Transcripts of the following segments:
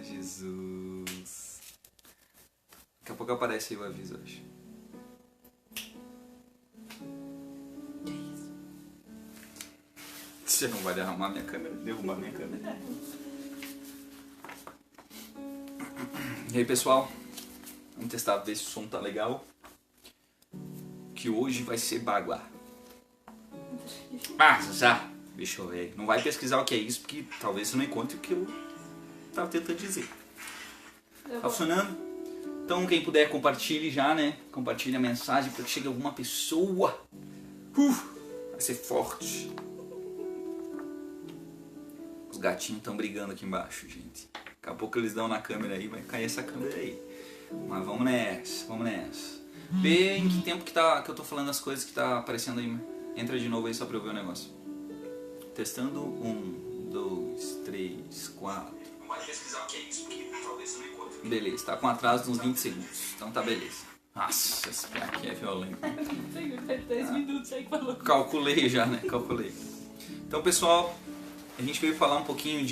Jesus. Daqui a pouco aparece aí o aviso hoje. Que isso? Você não vai derramar minha câmera? Derrubar minha câmera? E aí, pessoal? Vamos testar, ver se o som tá legal. Que hoje vai ser baguá. Ah, já. Deixa eu ver. Não vai pesquisar o que é isso, porque talvez você não encontre o que eu tava tentando dizer. Tá funcionando? Então, quem puder, compartilhe já, né? Compartilhe a mensagem para que chegue alguma pessoa. Vai ser forte. Os gatinhos estão brigando aqui embaixo, gente. Daqui a pouco eles dão na câmera aí, vai cair essa câmera aí. Mas vamos nessa, vamos nessa. Vê em que tempo que eu tô falando as coisas que tá aparecendo aí. Entra de novo aí só pra eu ver o negócio. Testando. 1, 2, 3, 4. Não vai pesquisar o que é isso, porque talvez você não encontre. Beleza, tá com atraso de uns 20 segundos. Então tá beleza. Nossa, esse cara aqui é violento. 10 minutos aí que falou. Calculei já, né? Calculei. Então, pessoal, a gente veio falar um pouquinho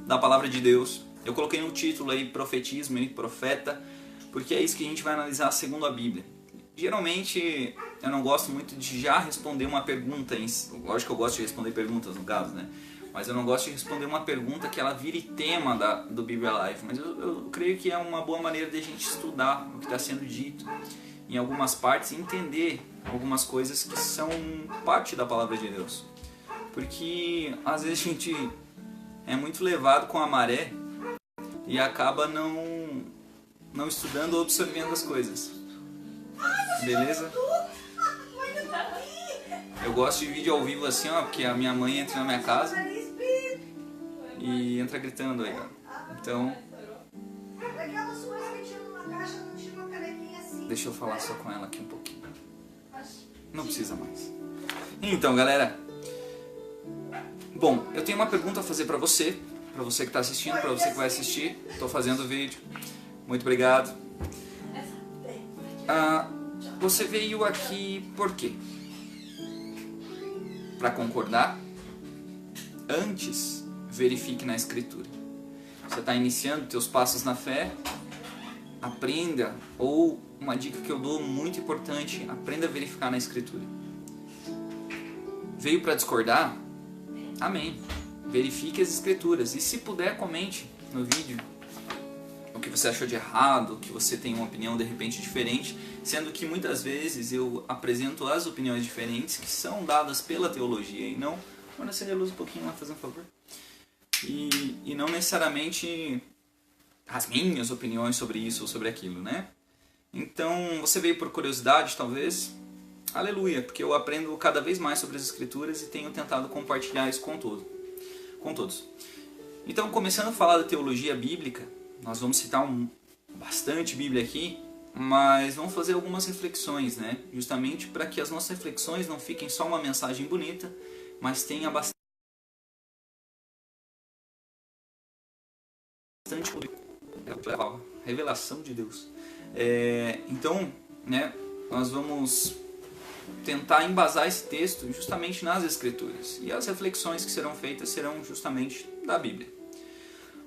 da palavra de Deus. Eu coloquei no título aí profetismo e profeta, porque é isso que a gente vai analisar segundo a Bíblia. Geralmente eu não gosto muito de já responder uma pergunta, lógico que eu gosto de responder perguntas no caso, né? Mas eu não gosto de responder uma pergunta que ela vire tema do Bíblia Live. Mas eu creio que é uma boa maneira de a gente estudar o que está sendo dito em algumas partes e entender algumas coisas que são parte da palavra de Deus. Porque às vezes a gente é muito levado com a maré e acaba não estudando ou observando as coisas. Beleza? Eu gosto de vídeo ao vivo assim, ó, porque a minha mãe entra na minha casa e entra gritando aí, ó. Então, deixa eu falar só com ela aqui um pouquinho. Não precisa mais. Então, galera, bom, eu tenho uma pergunta a fazer pra você que está assistindo, pra você que vai assistir. Tô fazendo o vídeo. Muito obrigado. Você veio aqui por quê? Para concordar? Antes, verifique na Escritura. Você está iniciando teus passos na fé? Aprenda, ou uma dica que eu dou muito importante, aprenda a verificar na Escritura. Veio para discordar? Amém. Verifique as Escrituras e se puder, comente no vídeo o que você achou de errado, que você tem uma opinião de repente diferente, sendo que muitas vezes eu apresento as opiniões diferentes que são dadas pela teologia e não... Vamos acender a luz um pouquinho lá, fazer um favor. E não necessariamente as minhas opiniões sobre isso ou sobre aquilo, né? Então, você veio por curiosidade, talvez? Aleluia, porque eu aprendo cada vez mais sobre as Escrituras e tenho tentado compartilhar isso com todos. Então, começando a falar da teologia bíblica, nós vamos citar bastante Bíblia aqui, mas vamos fazer algumas reflexões, né? Justamente para que as nossas reflexões não fiquem só uma mensagem bonita, mas tenha bastante revelação de Deus. Então, né, nós vamos tentar embasar esse texto justamente nas Escrituras. E as reflexões que serão feitas serão justamente da Bíblia.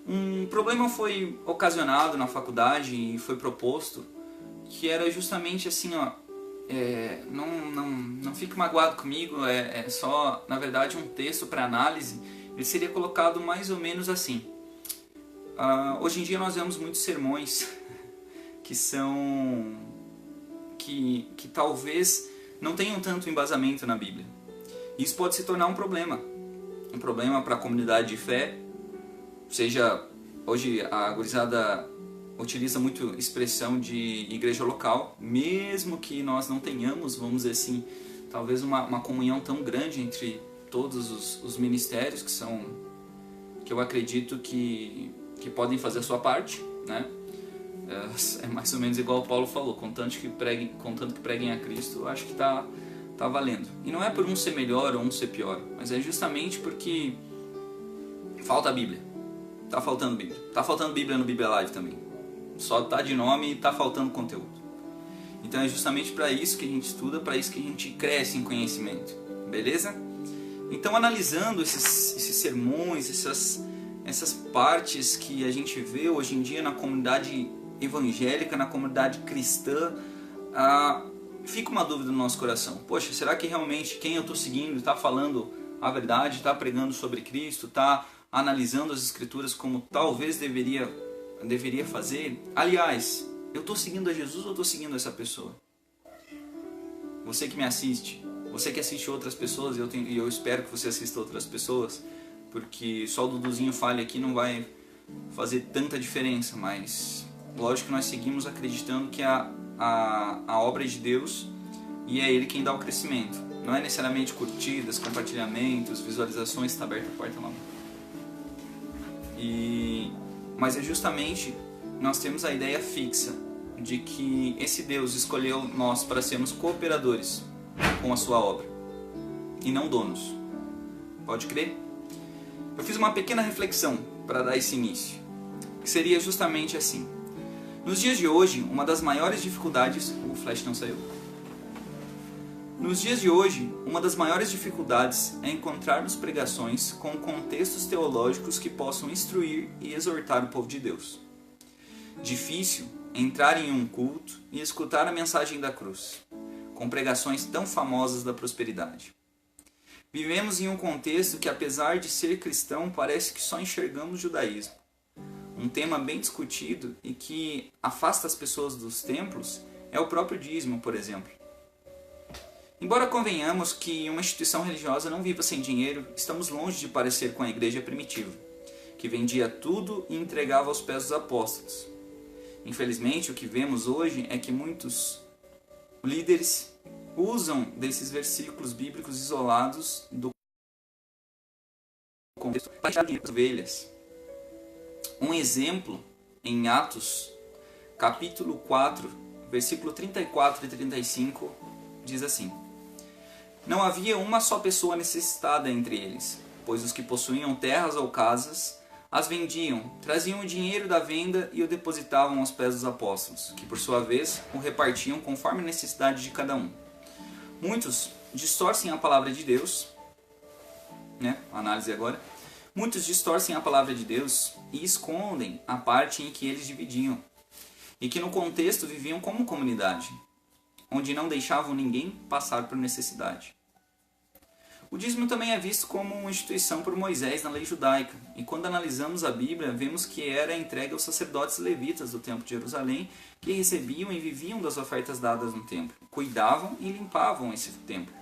Um problema foi ocasionado na faculdade e foi proposto, que era justamente assim, ó, não fique magoado comigo, é só, na verdade, um texto para análise. Ele seria colocado mais ou menos assim. Hoje em dia nós vemos muitos sermões que talvez não tenham tanto embasamento na Bíblia. Isso pode se tornar um problema para a comunidade de fé. Seja, hoje a gurizada utiliza muito expressão de igreja local, mesmo que nós não tenhamos, vamos dizer assim, talvez uma comunhão tão grande entre todos os ministérios que eu acredito que podem fazer a sua parte, né? É mais ou menos igual o Paulo falou, contanto que preguem a Cristo, eu acho que tá valendo. E não é por um ser melhor ou um ser pior, mas é justamente porque falta a Bíblia. Tá faltando Bíblia. Tá faltando Bíblia no Bíblia Live também. Só tá de nome e tá faltando conteúdo. Então é justamente para isso que a gente estuda, para isso que a gente cresce em conhecimento. Beleza? Então, analisando esses sermões, essas partes que a gente vê hoje em dia na comunidade evangélica, na comunidade cristã, fica uma dúvida no nosso coração. Poxa, será que realmente quem eu estou seguindo está falando a verdade, está pregando sobre Cristo, está analisando as Escrituras como talvez deveria fazer? Aliás, eu estou seguindo a Jesus ou estou seguindo essa pessoa? Você que me assiste, você que assiste outras pessoas, e eu espero que você assista outras pessoas, porque só o Duduzinho fale aqui não vai fazer tanta diferença, mas lógico que nós seguimos acreditando que a obra é de Deus e é Ele quem dá o crescimento. Não é necessariamente curtidas, compartilhamentos, visualizações, está aberta a porta lá. Mas é justamente, nós temos a ideia fixa de que esse Deus escolheu nós para sermos cooperadores com a sua obra e não donos. Pode crer? Eu fiz uma pequena reflexão para dar esse início, que seria justamente assim. Nos dias de hoje, uma das maiores dificuldades... O flash não saiu. Nos dias de hoje, uma das maiores dificuldades é encontrarmos pregações com contextos teológicos que possam instruir e exortar o povo de Deus. Difícil é entrar em um culto e escutar a mensagem da cruz, com pregações tão famosas da prosperidade. Vivemos em um contexto que, apesar de ser cristão, parece que só enxergamos judaísmo. Um tema bem discutido e que afasta as pessoas dos templos é o próprio dízimo, por exemplo. Embora convenhamos que uma instituição religiosa não viva sem dinheiro, estamos longe de parecer com a igreja primitiva, que vendia tudo e entregava aos pés dos apóstolos. Infelizmente, o que vemos hoje é que muitos líderes usam desses versículos bíblicos isolados do contexto para tirar dinheiro das ovelhas. Um exemplo em Atos, capítulo 4, versículo 34 e 35, diz assim: Não havia uma só pessoa necessitada entre eles, pois os que possuíam terras ou casas as vendiam, traziam o dinheiro da venda e o depositavam aos pés dos apóstolos, que por sua vez o repartiam conforme a necessidade de cada um. Muitos distorcem a palavra de Deus, análise agora. Muitos distorcem a palavra de Deus e escondem a parte em que eles dividiam, e que no contexto viviam como comunidade, onde não deixavam ninguém passar por necessidade. O dízimo também é visto como uma instituição por Moisés na lei judaica, e quando analisamos a Bíblia, vemos que era entregue aos sacerdotes levitas do templo de Jerusalém, que recebiam e viviam das ofertas dadas no templo, cuidavam e limpavam esse templo.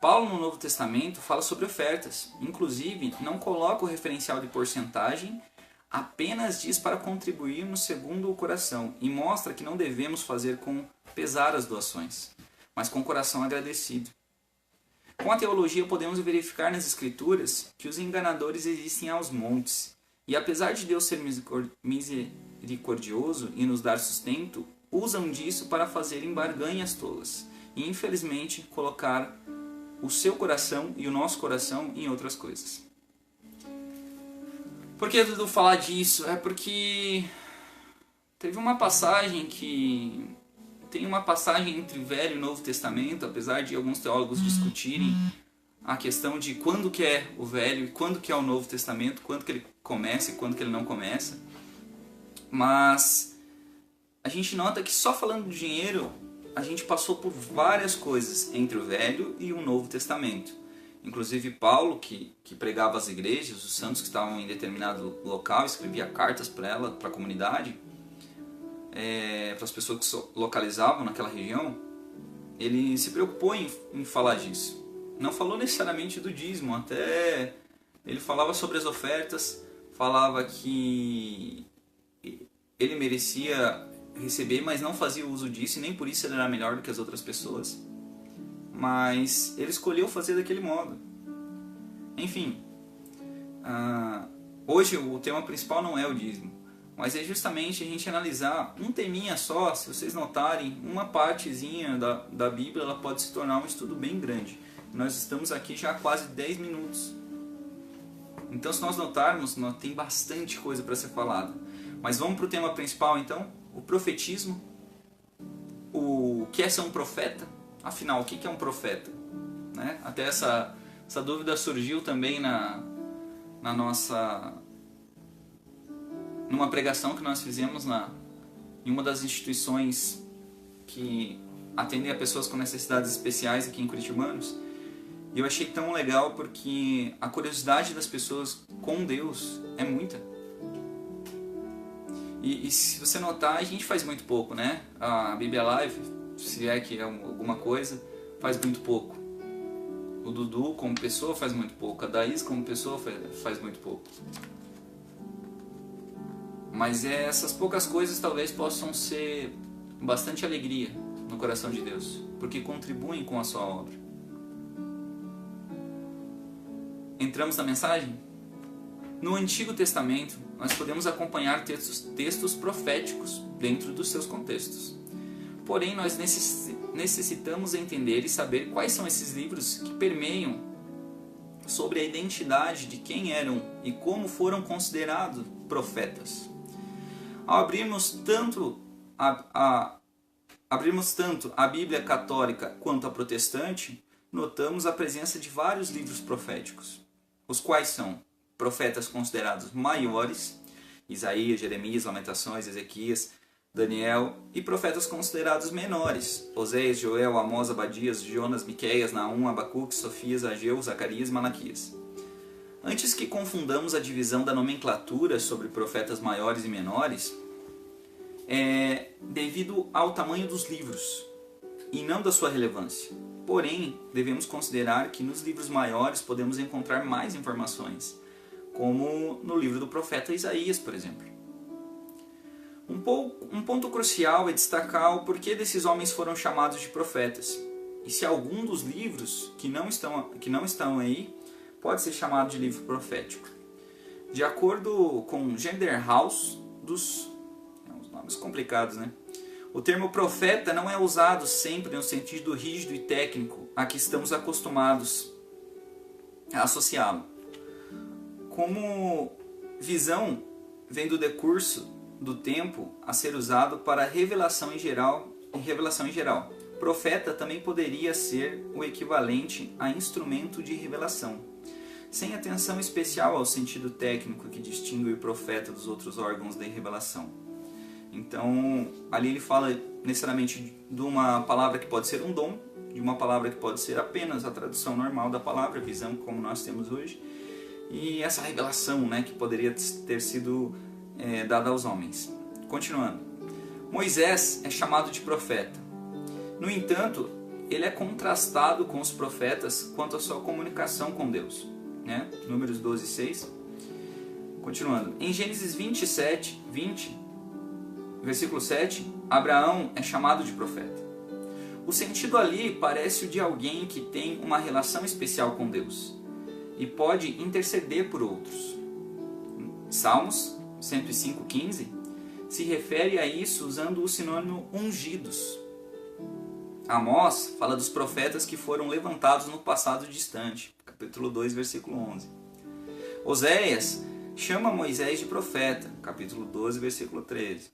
Paulo, no Novo Testamento, fala sobre ofertas, inclusive não coloca o referencial de porcentagem, apenas diz para contribuirmos segundo o coração, e mostra que não devemos fazer com pesar as doações, mas com o coração agradecido. Com a teologia podemos verificar nas Escrituras que os enganadores existem aos montes, e apesar de Deus ser misericordioso e nos dar sustento, usam disso para fazerem barganhas tolas, e infelizmente colocar o seu coração e o nosso coração em outras coisas. Por que Dudu falar disso? É porque teve uma passagem que... Tem uma passagem entre o Velho e o Novo Testamento, apesar de alguns teólogos discutirem a questão de quando que é o Velho e quando que é o Novo Testamento, quando que ele começa e quando que ele não começa. Mas a gente nota que só falando de dinheiro, a gente passou por várias coisas entre o Velho e o Novo Testamento. Inclusive Paulo, que pregava às igrejas, os santos que estavam em determinado local, escrevia cartas para ela, para a comunidade, para as pessoas que se localizavam naquela região, ele se preocupou em falar disso. Não falou necessariamente do dízimo, até ele falava sobre as ofertas, falava que ele merecia receber, mas não fazia uso disso, e nem por isso ele era melhor do que as outras pessoas. Mas ele escolheu fazer daquele modo. Enfim, hoje o tema principal não é o dízimo, mas é justamente a gente analisar um teminha só. Se vocês notarem, uma partezinha da Bíblia, ela pode se tornar um estudo bem grande. Nós estamos aqui já há quase 10 minutos. Então, se nós notarmos, tem bastante coisa para ser falada. Mas vamos para o tema principal então, o profetismo. O que é ser um profeta? Afinal, o que é um profeta? Até essa dúvida surgiu também numa pregação que nós fizemos em uma das instituições que atendem a pessoas com necessidades especiais aqui em Curitibanos. E eu achei tão legal porque a curiosidade das pessoas com Deus é muita. E se você notar, a gente faz muito pouco, né? A Bíblia Live, se é que é alguma coisa, faz muito pouco. O Dudu como pessoa faz muito pouco. A Daís como pessoa faz muito pouco. Mas essas poucas coisas talvez possam ser bastante alegria no coração de Deus, porque contribuem com a sua obra. Entramos na mensagem? No Antigo Testamento, nós podemos acompanhar textos proféticos dentro dos seus contextos. Porém, nós necessitamos entender e saber quais são esses livros que permeiam sobre a identidade de quem eram e como foram considerados profetas. Ao abrirmos tanto a Bíblia católica quanto a protestante, notamos a presença de vários livros proféticos, os quais são profetas considerados maiores, Isaías, Jeremias, Lamentações, Ezequias, Daniel, e profetas considerados menores, Oséias, Joel, Amós, Abadias, Jonas, Miqueias, Naum, Abacuque, Sofias, Ageu, Zacarias e Malaquias. Antes que confundamos a divisão da nomenclatura sobre profetas maiores e menores, é devido ao tamanho dos livros e não da sua relevância. Porém, devemos considerar que nos livros maiores podemos encontrar mais informações, como no livro do profeta Isaías, por exemplo. Um ponto crucial é destacar o porquê desses homens foram chamados de profetas, e se algum dos livros que não estão aí pode ser chamado de livro profético. De acordo com Genderhaus, os nomes complicados, né? O termo profeta não é usado sempre no sentido rígido e técnico a que estamos acostumados a associá-lo. Como visão, vem do decurso do tempo a ser usado para revelação em geral. Profeta também poderia ser o equivalente a instrumento de revelação, sem atenção especial ao sentido técnico que distingue o profeta dos outros órgãos de revelação. Então, ali ele fala necessariamente de uma palavra que pode ser um dom, de uma palavra que pode ser apenas a tradução normal da palavra, visão como nós temos hoje, e essa revelação, né, que poderia ter sido dada aos homens. Continuando. Moisés é chamado de profeta. No entanto, ele é contrastado com os profetas quanto à sua comunicação com Deus. Né? Números 12, 6. Continuando. Em Gênesis 27, 20, versículo 7, Abraão é chamado de profeta. O sentido ali parece o de alguém que tem uma relação especial com Deus e pode interceder por outros. Salmos 105:15 se refere a isso usando o sinônimo ungidos. Amós fala dos profetas que foram levantados no passado distante, capítulo 2, versículo 11. Oséias chama Moisés de profeta, capítulo 12, versículo 13.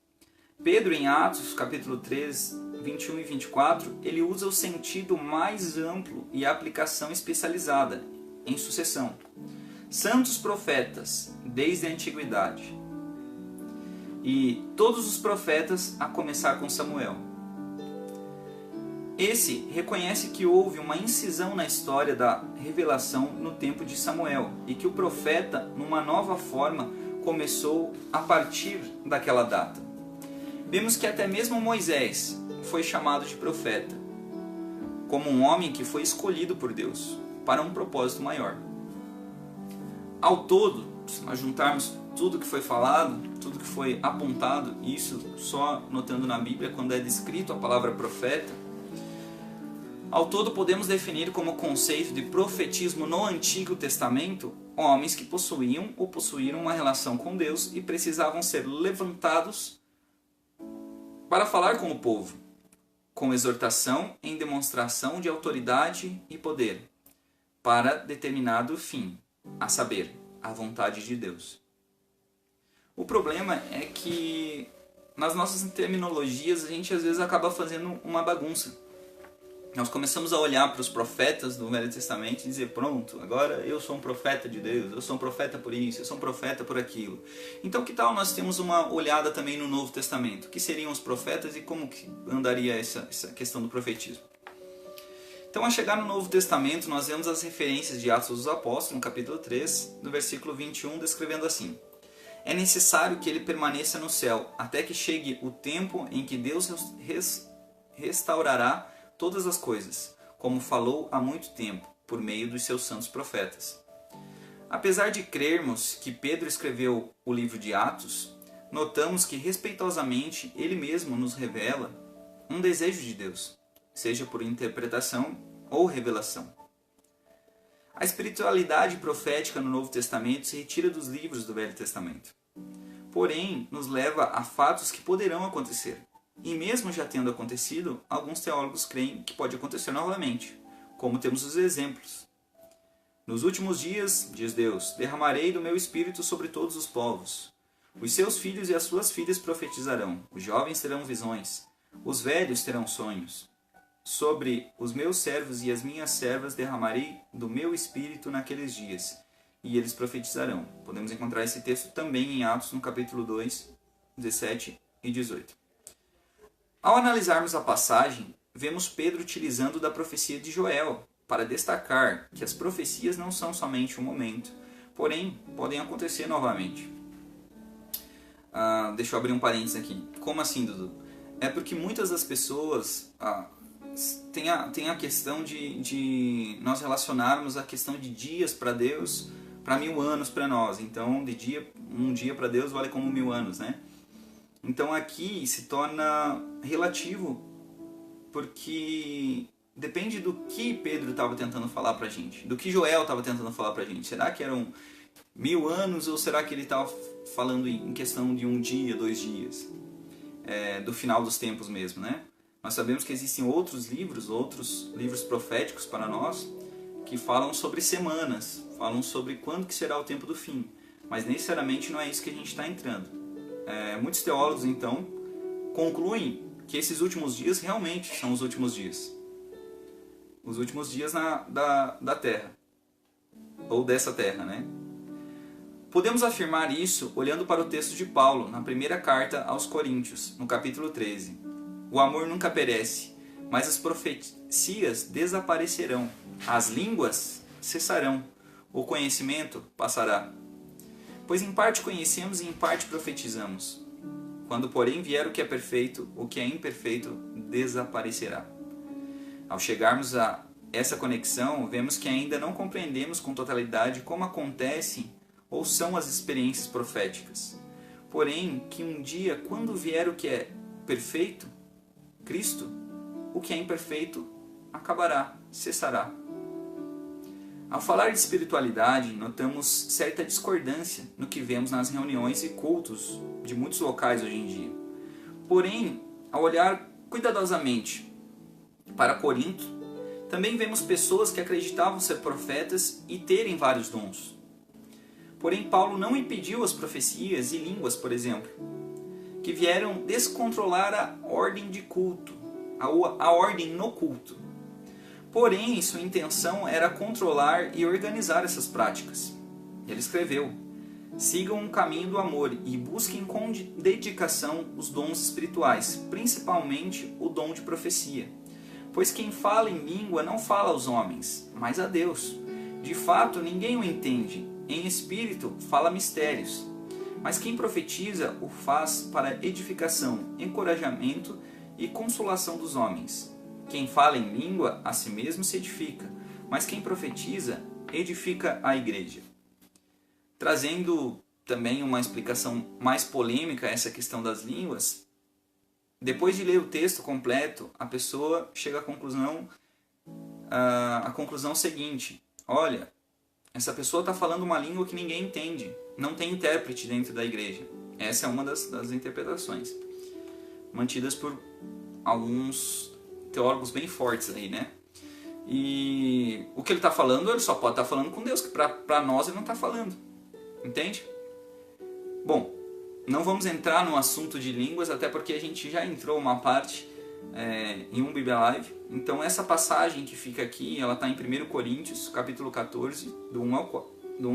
Pedro, em Atos, capítulo 3, 21 e 24, ele usa o sentido mais amplo e a aplicação especializada, em sucessão. Santos profetas, desde a antiguidade. E todos os profetas, a começar com Samuel. Esse reconhece que houve uma incisão na história da revelação no tempo de Samuel e que o profeta, numa nova forma, começou a partir daquela data. Vemos que até mesmo Moisés foi chamado de profeta, como um homem que foi escolhido por Deus para um propósito maior. Ao todo, se nós juntarmos tudo que foi falado, tudo que foi apontado, e isso só notando na Bíblia quando é descrito a palavra profeta, ao todo podemos definir como conceito de profetismo no Antigo Testamento homens que possuíam ou possuíram uma relação com Deus e precisavam ser levantados para falar com o povo, com exortação em demonstração de autoridade e poder, para determinado fim, a saber, a vontade de Deus. O problema é que nas nossas terminologias a gente às vezes acaba fazendo uma bagunça. nós começamos a olhar para os profetas do Velho Testamento e dizer, pronto, agora eu sou um profeta de Deus, eu sou um profeta por isso, eu sou um profeta por aquilo. Então que tal nós temos uma olhada também no Novo Testamento? O que seriam os profetas e como que andaria essa questão do profetismo? Então, ao chegar no Novo Testamento, nós vemos as referências de Atos dos Apóstolos, no capítulo 3, no versículo 21, descrevendo assim: é necessário que ele permaneça no céu, até que chegue o tempo em que Deus restaurará todas as coisas, como falou há muito tempo, por meio dos seus santos profetas. Apesar de crermos que Pedro escreveu o livro de Atos, notamos que respeitosamente ele mesmo nos revela um desejo de Deus, seja por interpretação ou revelação. A espiritualidade profética no Novo Testamento se retira dos livros do Velho Testamento. Porém, nos leva a fatos que poderão acontecer. E mesmo já tendo acontecido, alguns teólogos creem que pode acontecer novamente, como temos os exemplos. Nos últimos dias, diz Deus, derramarei do meu espírito sobre todos os povos. Os seus filhos e as suas filhas profetizarão, os jovens terão visões, os velhos terão sonhos. Sobre os meus servos e as minhas servas derramarei do meu espírito naqueles dias, e eles profetizarão. Podemos encontrar esse texto também em Atos, no capítulo 2, 17 e 18. Ao analisarmos a passagem, vemos Pedro utilizando da profecia de Joel para destacar que as profecias não são somente um momento, porém podem acontecer novamente. Deixa eu abrir um parênteses aqui. Como assim, Dudu? É porque muitas das pessoas tem a questão de nós relacionarmos a questão de dias para Deus para 1000 anos para nós. Então, um dia para Deus vale como 1000 anos, né? Então aqui se torna relativo, porque depende do que Pedro estava tentando falar para a gente, do que Joel estava tentando falar para a gente. Será que eram 1000 anos ou será que ele estava falando em questão de um dia, 2 dias? Do final dos tempos mesmo, né? Nós sabemos que existem outros livros proféticos para nós, que falam sobre semanas, falam sobre quando que será o tempo do fim, mas necessariamente não é isso que a gente está entrando. Muitos teólogos, então, concluem que esses últimos dias realmente são os últimos dias. Os últimos dias da Terra. Ou dessa Terra, né? Podemos afirmar isso olhando para o texto de Paulo, na primeira carta aos Coríntios, no capítulo 13. O amor nunca perece, mas as profecias desaparecerão. As línguas cessarão. O conhecimento passará. Pois em parte conhecemos e em parte profetizamos. Quando, porém, vier o que é perfeito, o que é imperfeito desaparecerá. Ao chegarmos a essa conexão, vemos que ainda não compreendemos com totalidade como acontecem ou são as experiências proféticas. Porém, que um dia, quando vier o que é perfeito, Cristo, o que é imperfeito acabará, cessará. Ao falar de espiritualidade, notamos certa discordância no que vemos nas reuniões e cultos de muitos locais hoje em dia. Porém, ao olhar cuidadosamente para Corinto, também vemos pessoas que acreditavam ser profetas e terem vários dons. Porém, Paulo não impediu as profecias e línguas, por exemplo, que vieram descontrolar a ordem de culto, a ordem no culto. Porém, sua intenção era controlar e organizar essas práticas. Ele escreveu: sigam um caminho do amor e busquem com dedicação os dons espirituais, principalmente o dom de profecia. Pois quem fala em língua não fala aos homens, mas a Deus. De fato, ninguém o entende. Em espírito, fala mistérios. Mas quem profetiza o faz para edificação, encorajamento e consolação dos homens. Quem fala em língua, a si mesmo se edifica, mas quem profetiza, edifica a igreja. Trazendo também uma explicação mais polêmica a essa questão das línguas, depois de ler o texto completo, a pessoa chega à conclusão seguinte: olha, essa pessoa está falando uma língua que ninguém entende, não tem intérprete dentro da igreja. Essa é uma das interpretações, mantidas por alguns teólogos bem fortes aí, né? E o que ele está falando, ele só pode estar falando com Deus, que para nós ele não está falando. Entende? Bom, não vamos entrar no assunto de línguas, até porque a gente já entrou uma parte em um Bíblia Live. Então essa passagem que fica aqui, ela está em 1 Coríntios, capítulo 14, do 1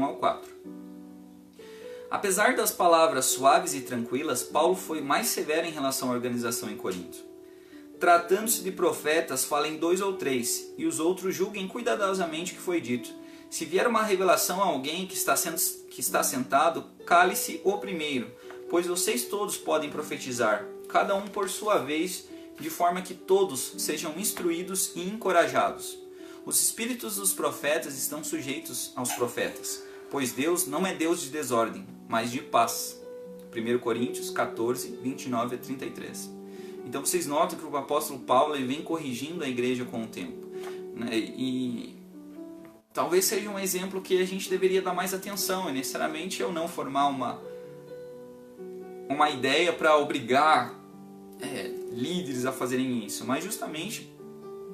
ao 4. Apesar das palavras suaves e tranquilas, Paulo foi mais severo em relação à organização em Corinto. Tratando-se de profetas, falem 2 ou 3, e os outros julguem cuidadosamente o que foi dito. Se vier uma revelação a alguém que está sentado, cale-se o primeiro, pois vocês todos podem profetizar, cada um por sua vez, de forma que todos sejam instruídos e encorajados. Os espíritos dos profetas estão sujeitos aos profetas, pois Deus não é Deus de desordem, mas de paz. 1 Coríntios 14, 29 a 33. Então vocês notam que o apóstolo Paulo ele vem corrigindo a igreja com o tempo, né? E talvez seja um exemplo que a gente deveria dar mais atenção, e necessariamente eu não formar uma ideia para obrigar líderes a fazerem isso, mas justamente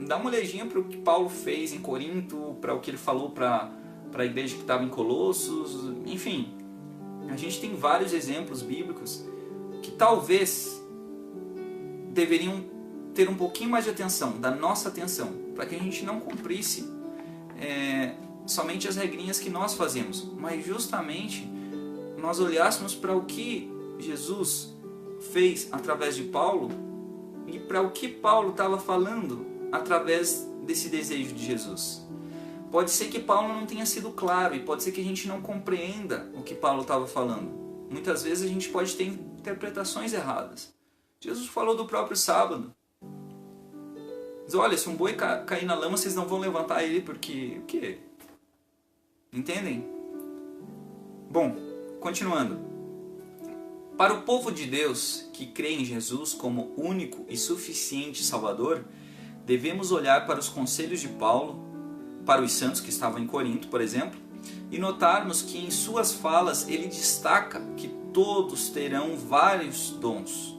dá uma olhadinha para o que Paulo fez em Corinto, para o que ele falou para a igreja que estava em Colossos, enfim. A gente tem vários exemplos bíblicos que talvez deveriam ter um pouquinho mais de atenção, da nossa atenção, para que a gente não cumprisse somente as regrinhas que nós fazemos, mas justamente nós olhássemos para o que Jesus fez através de Paulo e para o que Paulo estava falando através desse desejo de Jesus. Pode ser que Paulo não tenha sido claro e pode ser que a gente não compreenda o que Paulo estava falando. Muitas vezes a gente pode ter interpretações erradas. Jesus falou do próprio sábado. Diz, olha, se um boi cair na lama, vocês não vão levantar ele porque... o quê? Entendem? Bom, continuando. Para o povo de Deus que crê em Jesus como único e suficiente Salvador, devemos olhar para os conselhos de Paulo, para os santos que estavam em Corinto, por exemplo, e notarmos que em suas falas ele destaca que todos terão vários dons.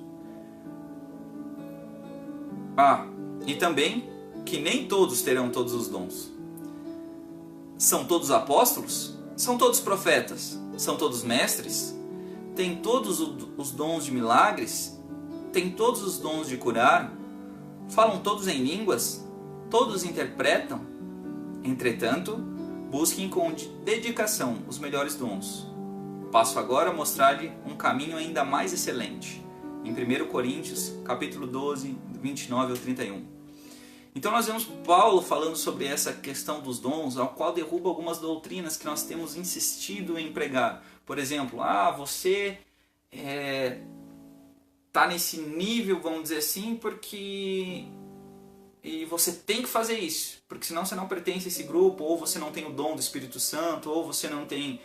E também que nem todos terão todos os dons. São todos apóstolos? São todos profetas? São todos mestres? Têm todos os dons de milagres? Têm todos os dons de curar? Falam todos em línguas? Todos interpretam? Entretanto, busquem com dedicação os melhores dons. Passo agora a mostrar-lhe um caminho ainda mais excelente. Em 1 Coríntios, capítulo 12, 29 ao 31. Então nós vemos Paulo falando sobre essa questão dos dons, ao qual derruba algumas doutrinas que nós temos insistido em pregar. Por exemplo, você está nesse nível, vamos dizer assim, porque... e você tem que fazer isso, porque senão você não pertence a esse grupo, ou você não tem o dom do Espírito Santo, ou você não tem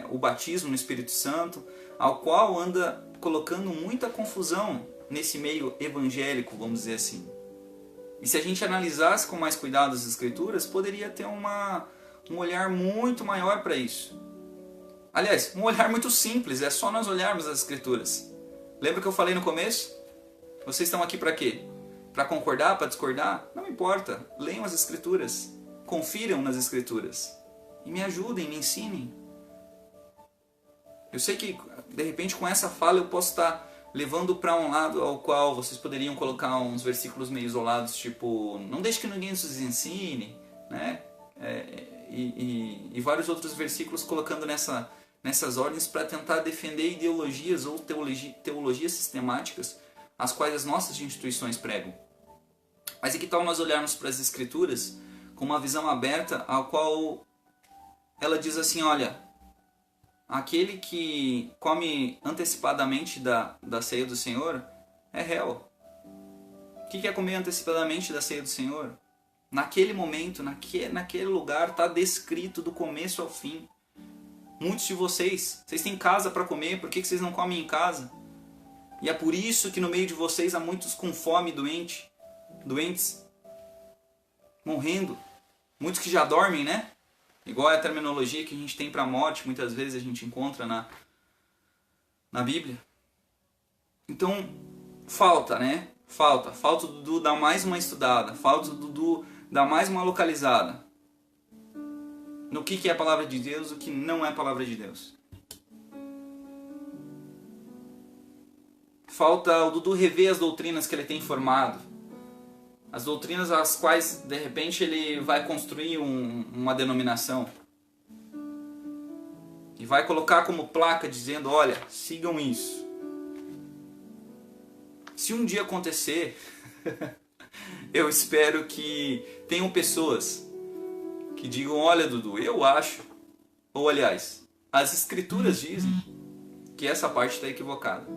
o batismo no Espírito Santo, ao qual anda colocando muita confusão nesse meio evangélico, vamos dizer assim. E se a gente analisasse com mais cuidado as Escrituras, poderia ter um olhar muito maior para isso. Aliás, um olhar muito simples, é só nós olharmos as Escrituras. Lembra que eu falei no começo? Vocês estão aqui para quê? Para concordar, para discordar? Não importa. Leiam as Escrituras. Confiram nas Escrituras. E me ajudem, me ensinem. Eu sei que, de repente, com essa fala eu posso estar levando para um lado ao qual vocês poderiam colocar uns versículos meio isolados, tipo, não deixe que ninguém nos ensine, né? E vários outros versículos colocando nessas ordens para tentar defender ideologias ou teologias sistemáticas as quais as nossas instituições pregam. Mas e que tal nós olharmos para as Escrituras com uma visão aberta, ao qual ela diz assim, olha, aquele que come antecipadamente da ceia do Senhor é réu. O que é comer antecipadamente da ceia do Senhor? Naquele momento, naquele lugar, está descrito do começo ao fim. Muitos de vocês têm casa para comer, por que vocês não comem em casa? E é por isso que no meio de vocês há muitos com fome doentes, morrendo. Muitos que já dormem, né? Igual é a terminologia que a gente tem para a morte, muitas vezes a gente encontra na Bíblia. Então, falta, né? Falta o Dudu dar mais uma estudada, falta o Dudu dar mais uma localizada no que é a palavra de Deus, o que não é a palavra de Deus. Falta o Dudu rever as doutrinas que ele tem formado. As doutrinas às quais, de repente, ele vai construir uma denominação. E vai colocar como placa dizendo, olha, sigam isso. Se um dia acontecer, eu espero que tenham pessoas que digam, olha Dudu, eu acho, ou aliás, as escrituras dizem que essa parte está equivocada.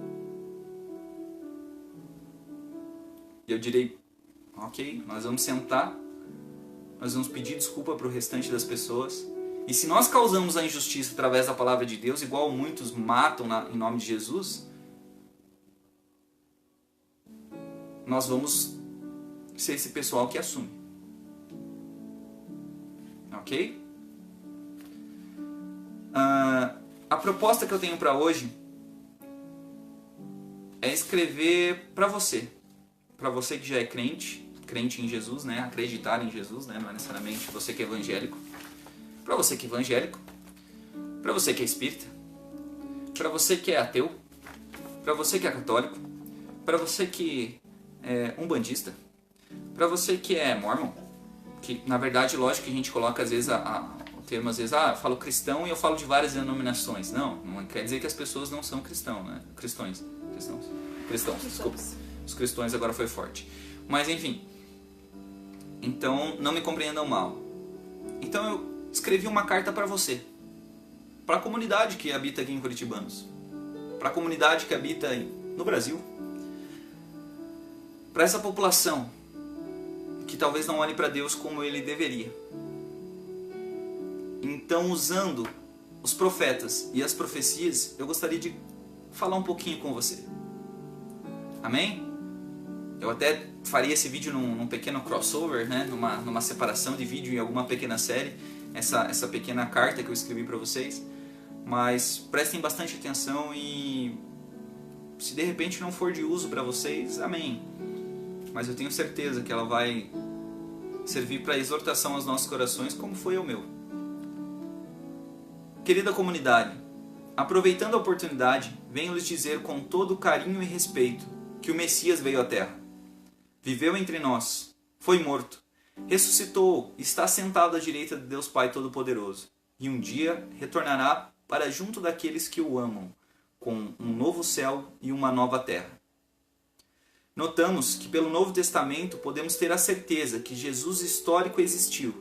Eu direi, ok, nós vamos sentar, nós vamos pedir desculpa para o restante das pessoas. E se nós causamos a injustiça através da palavra de Deus, igual muitos matam em nome de Jesus, nós vamos ser esse pessoal que assume. Ok? A proposta que eu tenho para hoje é escrever para você que já é crente em Jesus, né? Acreditar em Jesus, né? Não é necessariamente você que é evangélico. Para você que é evangélico, para você que é espírita, para você que é ateu, para você que é católico, para você que é umbandista, para você que é mormon, que na verdade, lógico que a gente coloca às vezes o termo, às vezes, eu falo cristão e eu falo de várias denominações. Não quer dizer que as pessoas não são cristãos, né? Cristãos, desculpa. Os cristãos agora foi forte. Mas enfim, então não me compreendam mal. Então eu escrevi uma carta para você, para a comunidade que habita aqui em Curitibanos, para a comunidade que habita no Brasil, para essa população que talvez não olhe para Deus como ele deveria. Então, usando os profetas e as profecias, eu gostaria de falar um pouquinho com você. Amém? Eu até faria esse vídeo num pequeno crossover, né? numa separação de vídeo em alguma pequena série, essa pequena carta que eu escrevi para vocês. Mas prestem bastante atenção e se de repente não for de uso para vocês, amém. Mas eu tenho certeza que ela vai servir para exortação aos nossos corações, como foi o meu. Querida comunidade, aproveitando a oportunidade, venho lhes dizer com todo carinho e respeito que o Messias veio à Terra. Viveu entre nós, foi morto, ressuscitou, está sentado à direita de Deus Pai Todo-Poderoso, e um dia retornará para junto daqueles que o amam, com um novo céu e uma nova terra. Notamos que pelo Novo Testamento podemos ter a certeza que Jesus histórico existiu,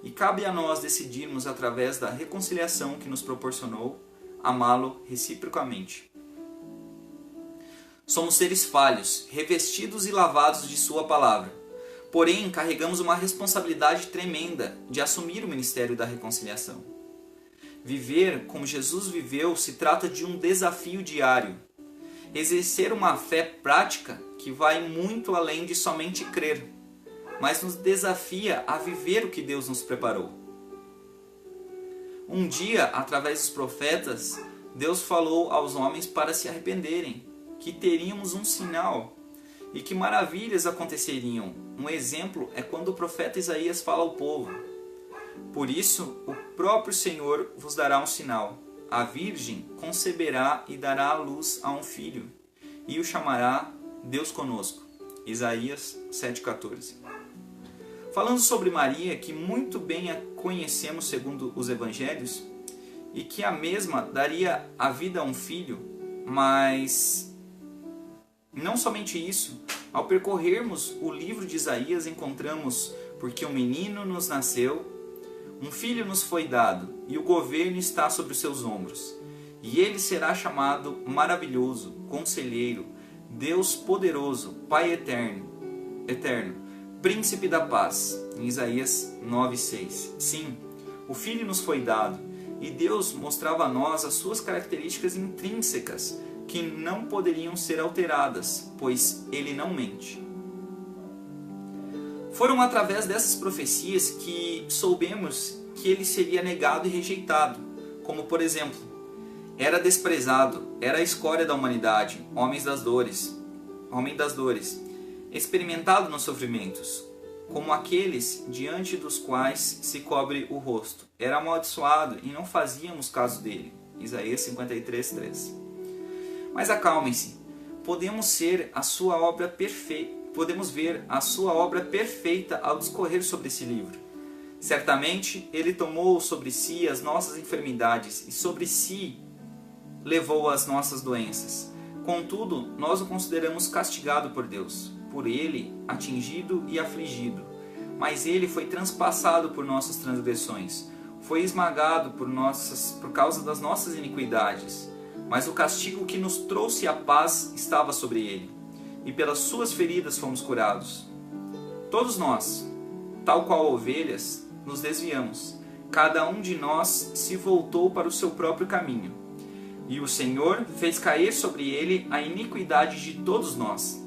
e cabe a nós decidirmos através da reconciliação que nos proporcionou amá-lo reciprocamente. Somos seres falhos, revestidos e lavados de sua palavra. Porém, carregamos uma responsabilidade tremenda de assumir o ministério da reconciliação. Viver como Jesus viveu se trata de um desafio diário. Exercer uma fé prática que vai muito além de somente crer, mas nos desafia a viver o que Deus nos preparou. Um dia, através dos profetas, Deus falou aos homens para se arrependerem, que teríamos um sinal e que maravilhas aconteceriam. Um exemplo é quando o profeta Isaías fala ao povo: por isso o próprio Senhor vos dará um sinal. A virgem conceberá e dará à luz a um filho, e o chamará Deus conosco. Isaías 7,14. Falando sobre Maria, que muito bem a conhecemos segundo os evangelhos, e que a mesma daria a vida a um filho, mas não somente isso, ao percorrermos o livro de Isaías encontramos: porque um menino nos nasceu, um filho nos foi dado, e o governo está sobre os seus ombros. E ele será chamado Maravilhoso, Conselheiro, Deus Poderoso, Pai Eterno, Príncipe da Paz. Em Isaías 9,6. Sim, o Filho nos foi dado, e Deus mostrava a nós as suas características intrínsecas, que não poderiam ser alteradas, pois ele não mente. Foram através dessas profecias que soubemos que ele seria negado e rejeitado, como por exemplo, era desprezado, era a escória da humanidade, homem das dores, experimentado nos sofrimentos, como aqueles diante dos quais se cobre o rosto, era amaldiçoado e não fazíamos caso dele. Isaías 53:3. Mas acalmem-se, podemos ver a sua obra perfeita ao discorrer sobre esse livro. Certamente ele tomou sobre si as nossas enfermidades e sobre si levou as nossas doenças. Contudo, nós o consideramos castigado por Deus, por ele atingido e afligido. Mas ele foi transpassado por nossas transgressões, foi esmagado por causa das nossas iniquidades. Mas o castigo que nos trouxe a paz estava sobre ele, e pelas suas feridas fomos curados. Todos nós, tal qual ovelhas, nos desviamos. Cada um de nós se voltou para o seu próprio caminho. E o Senhor fez cair sobre ele a iniquidade de todos nós.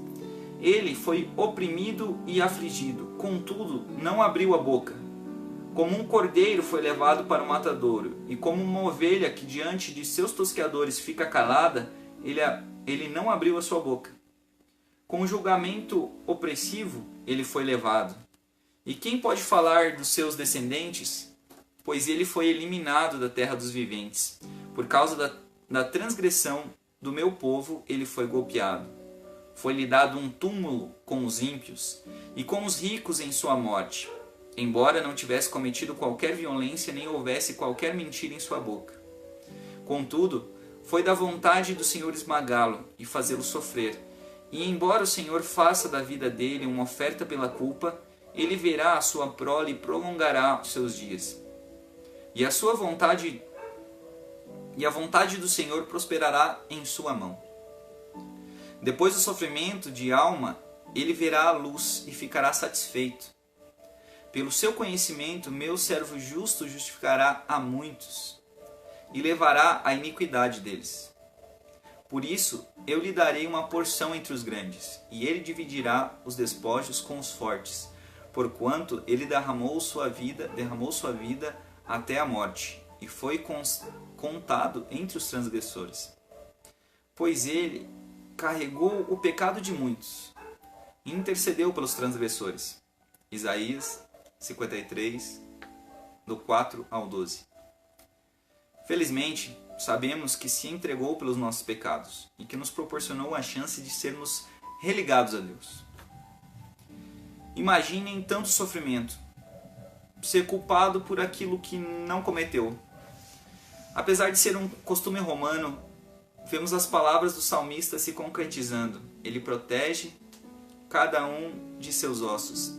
Ele foi oprimido e afligido, contudo não abriu a boca. Como um cordeiro foi levado para o matadouro, e como uma ovelha que diante de seus tosqueadores fica calada, ele não abriu a sua boca. Com julgamento opressivo ele foi levado. E quem pode falar dos seus descendentes? Pois ele foi eliminado da terra dos viventes. Por causa da transgressão do meu povo ele foi golpeado. Foi-lhe dado um túmulo com os ímpios e com os ricos em sua morte, embora não tivesse cometido qualquer violência nem houvesse qualquer mentira em sua boca. Contudo, foi da vontade do Senhor esmagá-lo e fazê-lo sofrer. E embora o Senhor faça da vida dele uma oferta pela culpa, ele verá a sua prole e prolongará os seus dias. E a vontade do Senhor prosperará em sua mão. Depois do sofrimento de alma, ele verá a luz e ficará satisfeito. Pelo seu conhecimento, meu servo justo justificará a muitos e levará a iniquidade deles. Por isso, eu lhe darei uma porção entre os grandes, e ele dividirá os despojos com os fortes, porquanto ele derramou sua vida até a morte, e foi contado entre os transgressores. Pois ele carregou o pecado de muitos e intercedeu pelos transgressores. Isaías 53, do 4 ao 12. Felizmente, sabemos que se entregou pelos nossos pecados e que nos proporcionou a chance de sermos religados a Deus. Imaginem tanto sofrimento, ser culpado por aquilo que não cometeu. Apesar de ser um costume romano, vemos as palavras do salmista se concretizando. Ele protege cada um de seus ossos.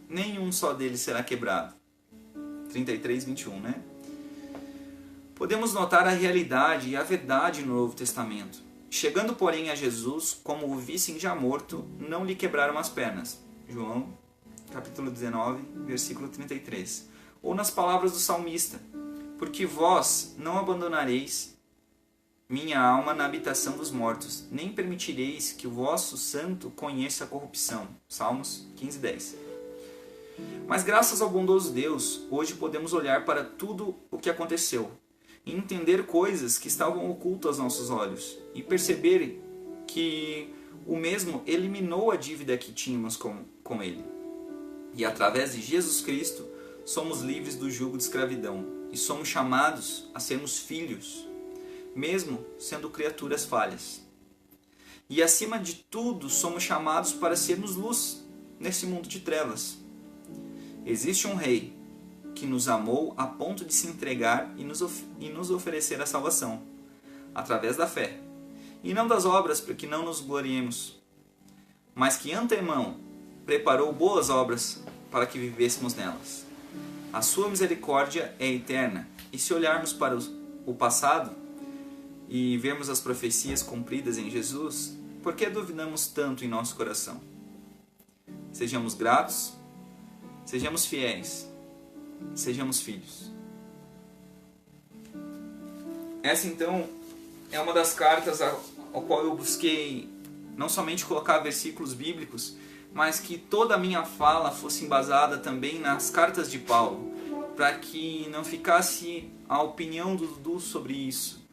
Nenhum só deles será quebrado. 33, 21, né? Podemos notar a realidade e a verdade no Novo Testamento. Chegando, porém, a Jesus, como o vissem já morto, não lhe quebraram as pernas. João, capítulo 19, versículo 33. Ou nas palavras do salmista: porque vós não abandonareis minha alma na habitação dos mortos, nem permitireis que o vosso santo conheça a corrupção. Salmos 15, 10. Mas graças ao bondoso Deus, hoje podemos olhar para tudo o que aconteceu e entender coisas que estavam ocultas aos nossos olhos e perceber que o mesmo eliminou a dívida que tínhamos com ele. E através de Jesus Cristo, somos livres do jugo de escravidão e somos chamados a sermos filhos, mesmo sendo criaturas falhas. E acima de tudo, somos chamados para sermos luz nesse mundo de trevas. Existe um rei que nos amou a ponto de se entregar e nos oferecer a salvação, através da fé, e não das obras, para que não nos gloriemos, mas que antemão preparou boas obras para que vivêssemos nelas. A sua misericórdia é eterna, e se olharmos para o passado e vermos as profecias cumpridas em Jesus, por que duvidamos tanto em nosso coração? Sejamos gratos, sejamos fiéis, sejamos filhos. Essa então é uma das cartas ao qual eu busquei não somente colocar versículos bíblicos, mas que toda a minha fala fosse embasada também nas cartas de Paulo, para que não ficasse a opinião do Dudu sobre isso,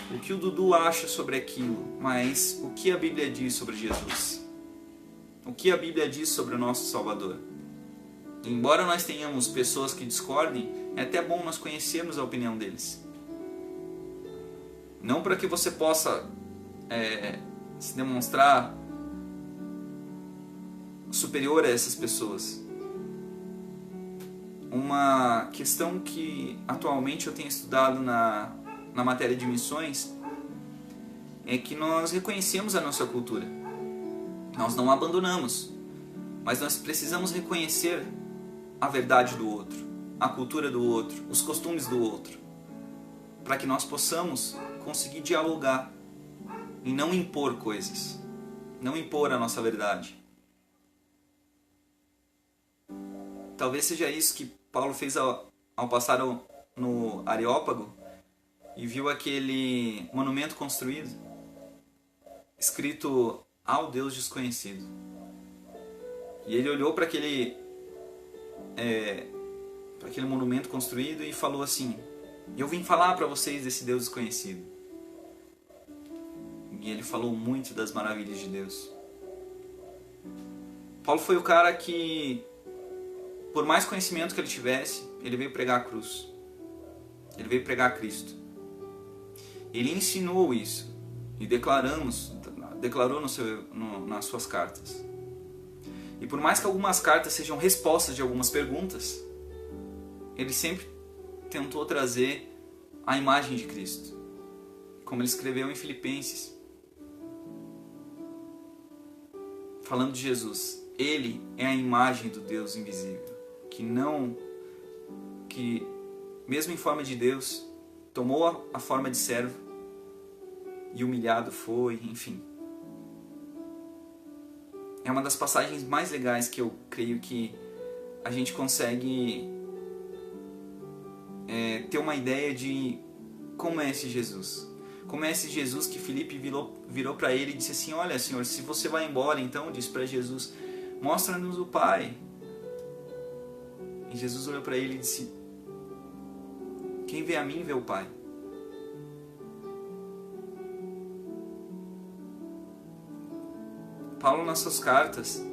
o que o Dudu acha sobre aquilo, mas o que a Bíblia diz sobre Jesus, o que a Bíblia diz sobre o nosso Salvador. Embora nós tenhamos pessoas que discordem, é até bom nós conhecermos a opinião deles. Não para que você possa se demonstrar superior a essas pessoas. Uma questão que atualmente eu tenho estudado na matéria de missões é que nós reconhecemos a nossa cultura. Nós não abandonamos, mas nós precisamos reconhecer a verdade do outro, a cultura do outro, os costumes do outro, para que nós possamos conseguir dialogar e não impor coisas, não impor a nossa verdade. Talvez seja isso que Paulo fez ao passar no Areópago e viu aquele monumento construído, escrito ao Deus desconhecido. E ele olhou para aquele monumento construído e falou assim: eu vim falar para vocês desse Deus desconhecido. E ele falou muito das maravilhas de Deus. Paulo foi o cara que, por mais conhecimento que ele tivesse, ele veio pregar a cruz. Ele veio pregar a Cristo. Ele ensinou isso e declarou nas suas cartas. E por mais que algumas cartas sejam respostas de algumas perguntas, ele sempre tentou trazer a imagem de Cristo, como ele escreveu em Filipenses, falando de Jesus. Ele é a imagem do Deus invisível, que mesmo em forma de Deus, tomou a forma de servo e humilhado foi, enfim. É uma das passagens mais legais que eu creio que a gente consegue ter uma ideia de como é esse Jesus. Como é esse Jesus que Filipe virou para ele e disse assim: olha, Senhor, se você vai embora, então, disse para Jesus, mostra-nos o Pai. E Jesus olhou para ele e disse: quem vê a mim vê o Pai. Paulo, nas suas cartas,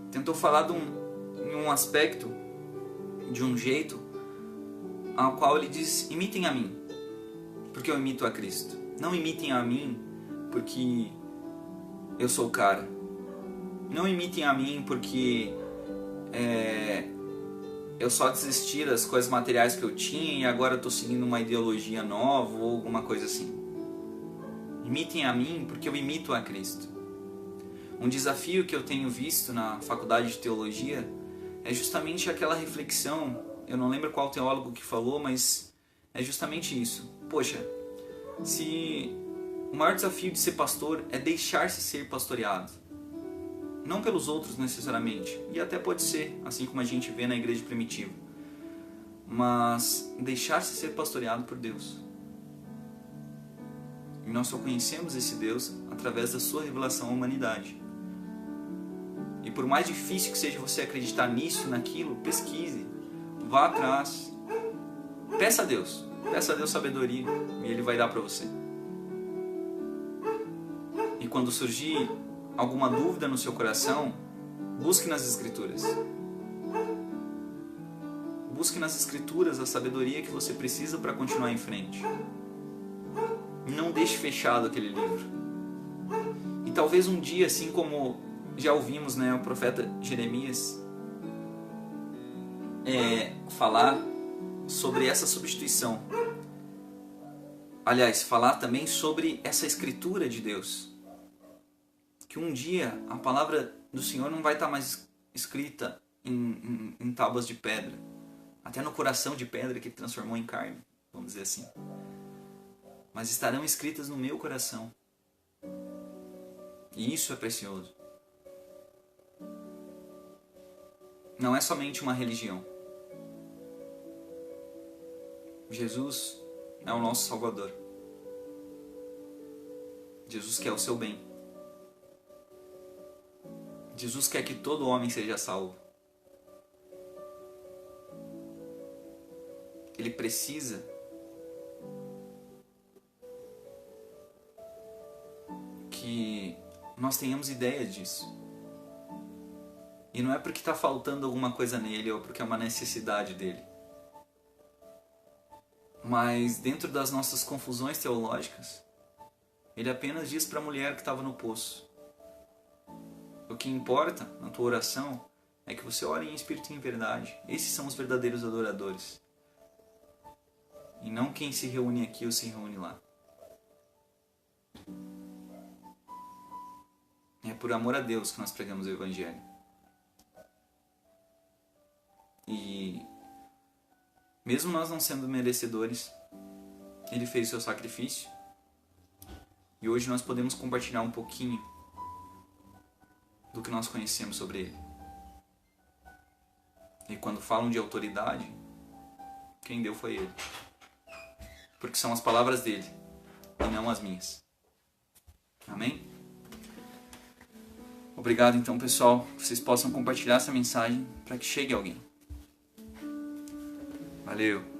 tentou falar de um aspecto, de um jeito, ao qual ele diz: imitem a mim, porque eu imito a Cristo. Não imitem a mim porque eu sou o cara. Não imitem a mim porque eu só desisti das coisas materiais que eu tinha e agora estou seguindo uma ideologia nova ou alguma coisa assim. Imitem a mim porque eu imito a Cristo. Um desafio que eu tenho visto na faculdade de teologia é justamente aquela reflexão, eu não lembro qual teólogo que falou, mas é justamente isso. Poxa, se o maior desafio de ser pastor é deixar-se ser pastoreado, não pelos outros necessariamente, e até pode ser, assim como a gente vê na igreja primitiva, mas deixar-se ser pastoreado por Deus. E nós só conhecemos esse Deus através da sua revelação à humanidade. E por mais difícil que seja você acreditar nisso, naquilo, pesquise, vá atrás, peça a Deus sabedoria e Ele vai dar para você. E quando surgir alguma dúvida no seu coração, busque nas Escrituras. Busque nas Escrituras a sabedoria que você precisa para continuar em frente. Não deixe fechado aquele livro. E talvez um dia, assim como já ouvimos, o profeta Jeremias falar sobre essa substituição. Aliás, falar também sobre essa escritura de Deus. Que um dia a palavra do Senhor não vai estar mais escrita em tábuas de pedra, até no coração de pedra que Ele transformou em carne, vamos dizer assim. Mas estarão escritas no meu coração. E isso é precioso. Não é somente uma religião. Jesus é o nosso Salvador. Jesus quer o seu bem. Jesus quer que todo homem seja salvo. Ele precisa que nós tenhamos ideia disso. E não é porque está faltando alguma coisa nele ou porque é uma necessidade dele. Mas dentro das nossas confusões teológicas, Ele apenas diz para a mulher que estava no poço: o que importa na tua oração é que você ore em espírito e em verdade. Esses são os verdadeiros adoradores. E não quem se reúne aqui ou se reúne lá. É por amor a Deus que nós pregamos o Evangelho. E mesmo nós não sendo merecedores, Ele fez o seu sacrifício. E hoje nós podemos compartilhar um pouquinho do que nós conhecemos sobre Ele. E quando falam de autoridade, quem deu foi Ele. Porque são as palavras dele e não as minhas. Amém? Obrigado então, pessoal, que vocês possam compartilhar essa mensagem para que chegue a alguém. Valeu!